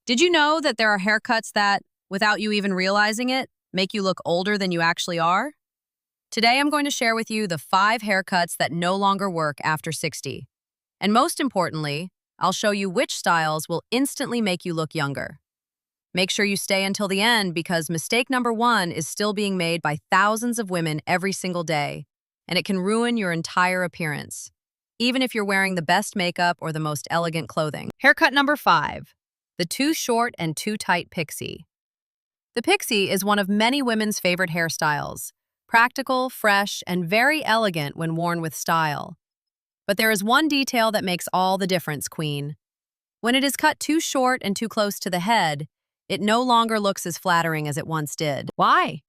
Did you know that there are haircuts that, without you even realizing it, make you look older than you actually are? Today, I'm going to share with you the 5 haircuts that no longer work after 60. And most importantly, I'll show you which styles will instantly make you look younger. Make sure you stay until the end because mistake number 1 is still being made by thousands of women every single day, and it can ruin your entire appearance, even if you're wearing the best makeup or the most elegant clothing. Haircut number 5. The too short and too tight pixie. The pixie is one of many women's favorite hairstyles. Practical, fresh, and very elegant when worn with style. But there is one detail that makes all the difference, queen. When it is cut too short and too close to the head, it no longer looks as flattering as it once did. Why?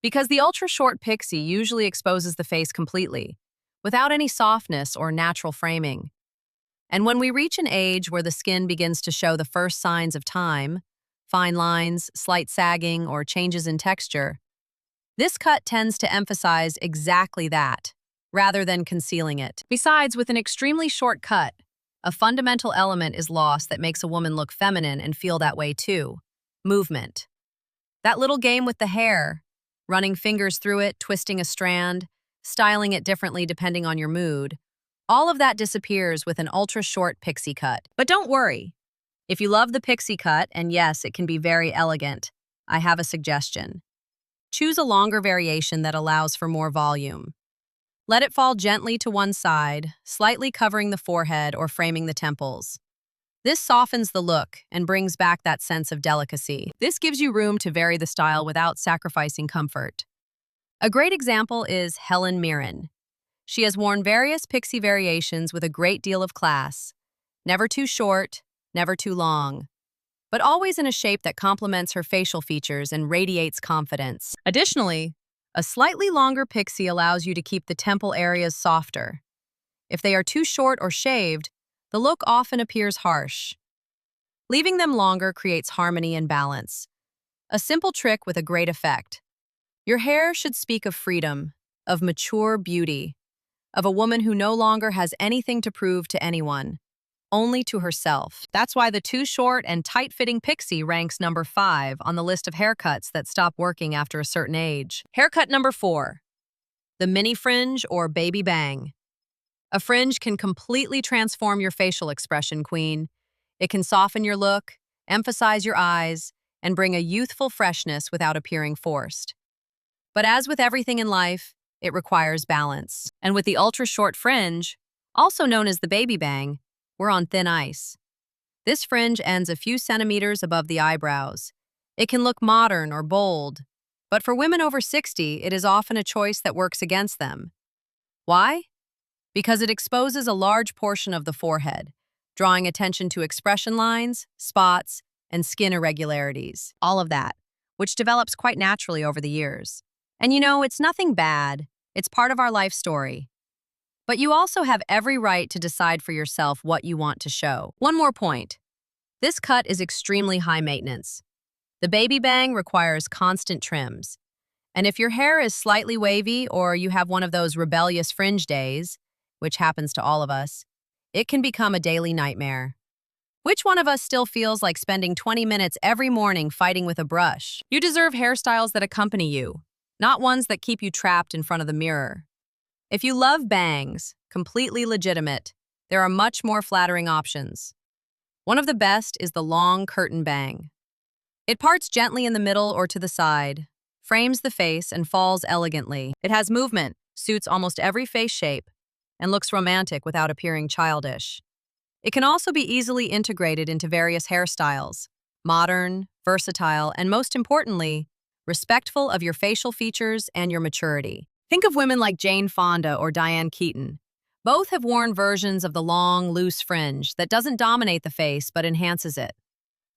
Because the ultra-short pixie usually exposes the face completely, without any softness or natural framing. And when we reach an age where the skin begins to show the first signs of time, fine lines, slight sagging, or changes in texture, this cut tends to emphasize exactly that, rather than concealing it. Besides, with an extremely short cut, a fundamental element is lost that makes a woman look feminine and feel that way too: movement. That little game with the hair, running fingers through it, twisting a strand, styling it differently depending on your mood, all of that disappears with an ultra-short pixie cut. But don't worry. If you love the pixie cut, and yes, it can be very elegant, I have a suggestion. Choose a longer variation that allows for more volume. Let it fall gently to one side, slightly covering the forehead or framing the temples. This softens the look and brings back that sense of delicacy. This gives you room to vary the style without sacrificing comfort. A great example is Helen Mirren. She has worn various pixie variations with a great deal of class. Never too short, never too long, but always in a shape that complements her facial features and radiates confidence. Additionally, a slightly longer pixie allows you to keep the temple areas softer. If they are too short or shaved, the look often appears harsh. Leaving them longer creates harmony and balance. A simple trick with a great effect. Your hair should speak of freedom, of mature beauty, of a woman who no longer has anything to prove to anyone, only to herself. That's why the too short and tight-fitting pixie ranks number 5 on the list of haircuts that stop working after a certain age. Haircut number 4. The mini fringe or baby bang. A fringe can completely transform your facial expression, queen. It can soften your look, emphasize your eyes, and bring a youthful freshness without appearing forced. But as with everything in life, it requires balance. And with the ultra-short fringe, also known as the baby bang, we're on thin ice. This fringe ends a few centimeters above the eyebrows. It can look modern or bold, but for women over 60, it is often a choice that works against them. Why? Because it exposes a large portion of the forehead, drawing attention to expression lines, spots, and skin irregularities. All of that, which develops quite naturally over the years. And you know, it's nothing bad. It's part of our life story. But you also have every right to decide for yourself what you want to show. One more point. This cut is extremely high maintenance. The baby bang requires constant trims. And if your hair is slightly wavy or you have one of those rebellious fringe days, which happens to all of us, it can become a daily nightmare. Which one of us still feels like spending 20 minutes every morning fighting with a brush? You deserve hairstyles that accompany you, not ones that keep you trapped in front of the mirror. If you love bangs, completely legitimate, there are much more flattering options. One of the best is the long curtain bang. It parts gently in the middle or to the side, frames the face, and falls elegantly. It has movement, suits almost every face shape, and looks romantic without appearing childish. It can also be easily integrated into various hairstyles, modern, versatile, and most importantly, respectful of your facial features and your maturity. Think of women like Jane Fonda or Diane Keaton. Both have worn versions of the long, loose fringe that doesn't dominate the face but enhances it.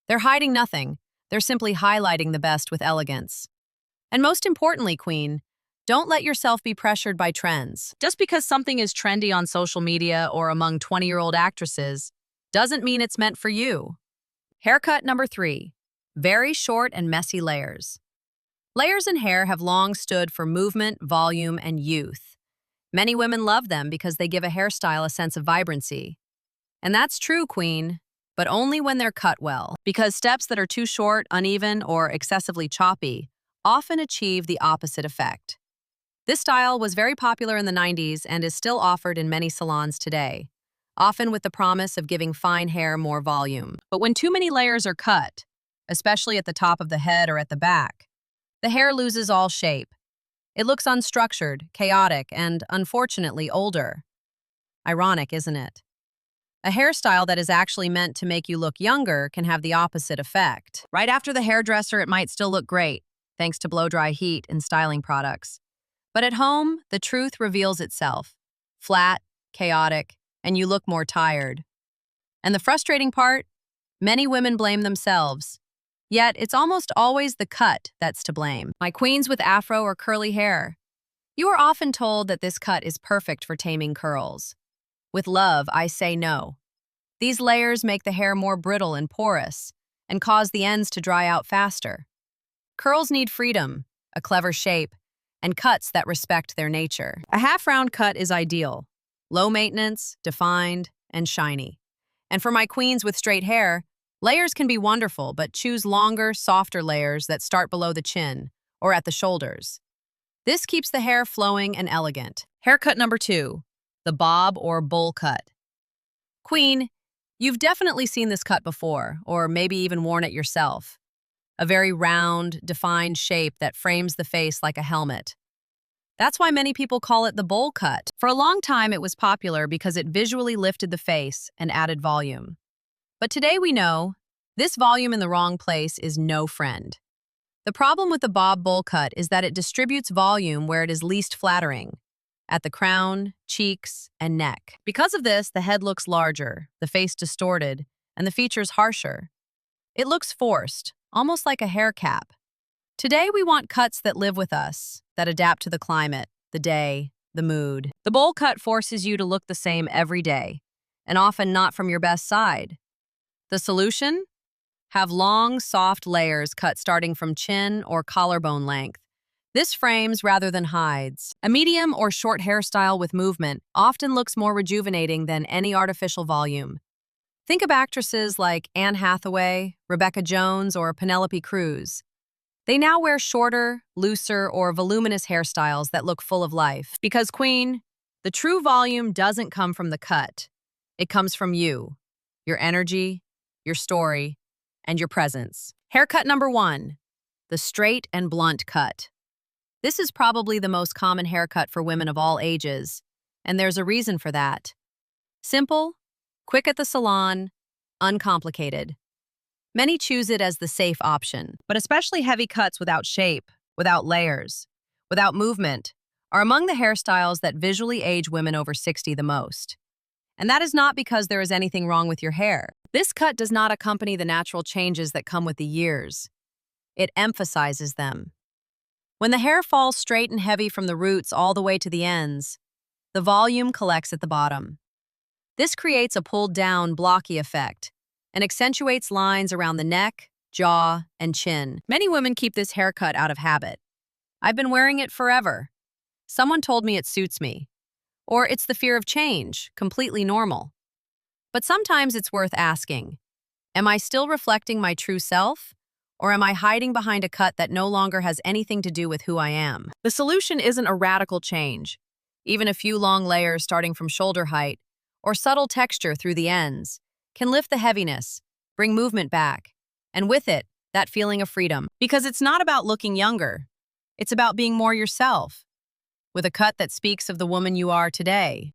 They're hiding nothing. They're simply highlighting the best with elegance. And most importantly, queen, don't let yourself be pressured by trends. Just because something is trendy on social media or among 20-year-old actresses doesn't mean it's meant for you. Haircut number 3. Very short and messy layers. Layers in hair have long stood for movement, volume, and youth. Many women love them because they give a hairstyle a sense of vibrancy. And that's true, queen. but only when they're cut well, because steps that are too short, uneven, or excessively choppy often achieve the opposite effect. This style was very popular in the 90s and is still offered in many salons today, often with the promise of giving fine hair more volume. But when too many layers are cut, especially at the top of the head or at the back, the hair loses all shape. It looks unstructured, chaotic, and, unfortunately, older. Ironic, isn't it? A hairstyle that is actually meant to make you look younger can have the opposite effect. Right after the hairdresser, it might still look great, thanks to blow-dry heat and styling products. But at home, the truth reveals itself. Flat, chaotic, and you look more tired. And the frustrating part? Many women blame themselves. Yet, it's almost always the cut that's to blame. My queens with afro or curly hair. You are often told that this cut is perfect for taming curls. With love, I say no. These layers make the hair more brittle and porous, and cause the ends to dry out faster. Curls need freedom, a clever shape, and cuts that respect their nature. A half-round cut is ideal. Low maintenance, defined, and shiny. And for my queens with straight hair, layers can be wonderful, but choose longer, softer layers that start below the chin or at the shoulders. This keeps the hair flowing and elegant. Haircut number 2, the bob or bowl cut. Queen, you've definitely seen this cut before, or maybe even worn it yourself. A very round, defined shape that frames the face like a helmet. That's why many people call it the bowl cut. For a long time, it was popular because it visually lifted the face and added volume. But today we know, this volume in the wrong place is no friend. The problem with the bob bowl cut is that it distributes volume where it is least flattering, at the crown, cheeks, and neck. Because of this, the head looks larger, the face distorted, and the features harsher. It looks forced, almost like a hair cap. Today we want cuts that live with us, that adapt to the climate, the day, the mood. The bowl cut forces you to look the same every day, and often not from your best side. The solution? Have long, soft layers cut starting from chin or collarbone length. This frames rather than hides. A medium or short hairstyle with movement often looks more rejuvenating than any artificial volume. Think of actresses like Anne Hathaway, Rebecca Jones, or Penelope Cruz. They now wear shorter, looser, or voluminous hairstyles that look full of life. Because, Queen, the true volume doesn't come from the cut. It comes from you, your energy, your story, and your presence. Haircut number 1, the straight and blunt cut. This is probably the most common haircut for women of all ages, and there's a reason for that. Simple, quick at the salon, uncomplicated. Many choose it as the safe option, but especially heavy cuts without shape, without layers, without movement, are among the hairstyles that visually age women over 60 the most. And that is not because there is anything wrong with your hair. This cut does not accompany the natural changes that come with the years. It emphasizes them. When the hair falls straight and heavy from the roots all the way to the ends, the volume collects at the bottom. This creates a pulled-down, blocky effect and accentuates lines around the neck, jaw, and chin. Many women keep this haircut out of habit. I've been wearing it forever. Someone told me it suits me. Or it's the fear of change, completely normal. But sometimes it's worth asking, am I still reflecting my true self? Or am I hiding behind a cut that no longer has anything to do with who I am? The solution isn't a radical change. Even a few long layers starting from shoulder height, or subtle texture through the ends, can lift the heaviness, bring movement back, and with it, that feeling of freedom. Because it's not about looking younger. It's about being more yourself, with a cut that speaks of the woman you are today.